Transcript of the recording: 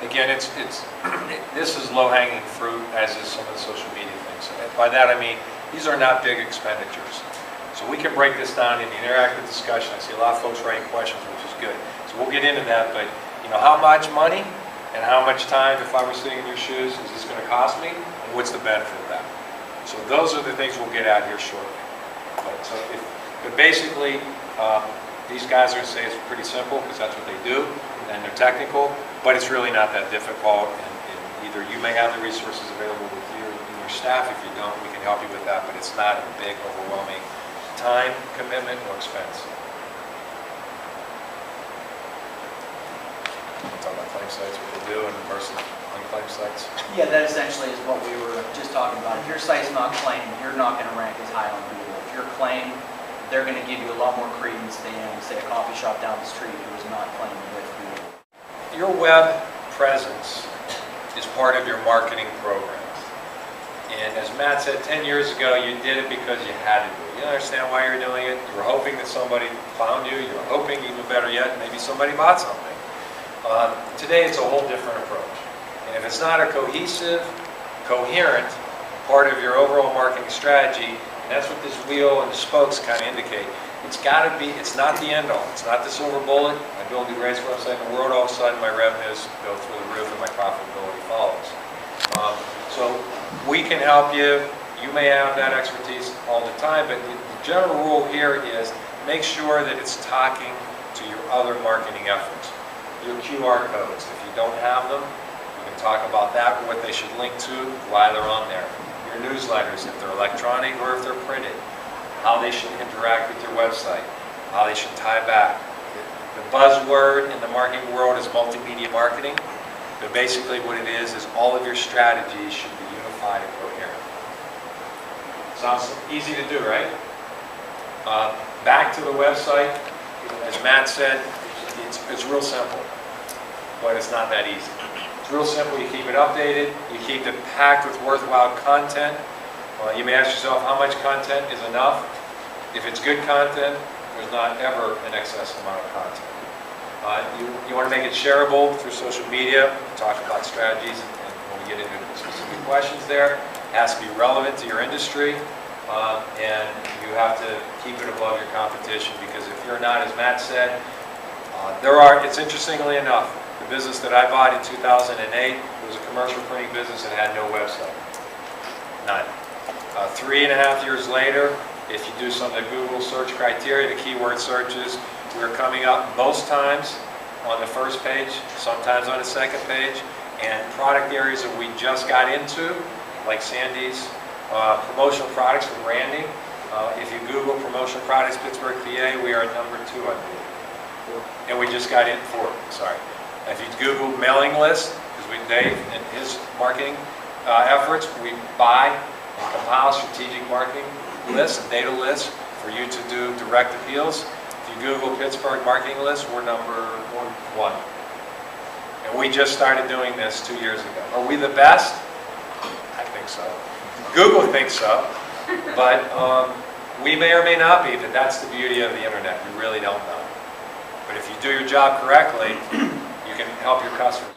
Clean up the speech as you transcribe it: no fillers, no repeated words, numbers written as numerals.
Again, this is low-hanging fruit, as is some of the social media things. By that I mean, these are not big expenditures. So we can break this down into interactive discussion. I see a lot of folks writing questions, which is good. So we'll get into that, but how much money and how much time, if I were sitting in your shoes, is this going to cost me? And what's the benefit of that? So those are the things we'll get at here shortly. But basically, these guys are going to say it's pretty simple because that's what they do, and they're technical, but it's really not that difficult. And either you may have the resources available with you and your staff. If you don't, we can help you with that, but it's not a big, overwhelming time, commitment, or expense. We'll talk about claim sites, what they do, and versus unclaimed sites. Yeah, that essentially is what we were just talking about. If your site's not claimed, you're not going to rank as high on Google. If you're claimed, they're going to give you a lot more credence than, say, a coffee shop down the street who is not claimed with Google. Your web presence is part of your marketing program. And as Matt said, 10 years ago, you did it because you had to do it. You understand why you're doing it. You were hoping that somebody found you. You were hoping, even better yet, maybe somebody bought something. Today, it's a whole different approach. And if it's not a cohesive, coherent part of your overall marketing strategy, and that's what this wheel and the spokes kind of indicate. It's got to be, it's not the end all. It's not the silver bullet. I build the greatest website in the world, all of a sudden my revenues go through the roof and my profitability follows. So we can help you. You may have that expertise all the time, but the general rule here is make sure that it's talking to your other marketing efforts. Your QR codes, if you don't have them, we can talk about that, what they should link to, why they're on there. Your newsletters, if they're electronic or if they're printed, how they should interact with your website, how they should tie back. The buzzword in the marketing world is multimedia marketing, but basically what it is all of your strategies should be unified and coherent. Sounds easy to do, right? Back to the website, as Matt said, it's real simple, but it's not that easy. It's real simple. You keep it updated. You keep it packed with worthwhile content. You may ask yourself, how much content is enough? If it's good content, there's not ever an excess amount of content. You want to make it shareable through social media. We'll talk about strategies and when we get into specific questions there. It has to be relevant to your industry. And you have to keep it above your competition, because if you're not, as Matt said, it's interestingly enough, the business that I bought in 2008 was a commercial printing business that had no website. None. 3.5 years later, if you do some of the Google search criteria, the keyword searches, we're coming up most times on the first page, sometimes on the second page, and product areas that we just got into, like Sandy's promotional products for branding. If you Google promotional products Pittsburgh, PA, we are number 2, I believe. And we just got in 4, sorry. If you Google mailing list, because Dave and his marketing efforts, we buy and compile strategic marketing lists and data lists for you to do direct appeals. If you Google Pittsburgh marketing list, we're number 1. And we just started doing this 2 years ago. Are we the best? I think so. Google thinks so. But we may or may not be, but that's the beauty of the internet. We really don't know. But if you do your job correctly, you can help your customers.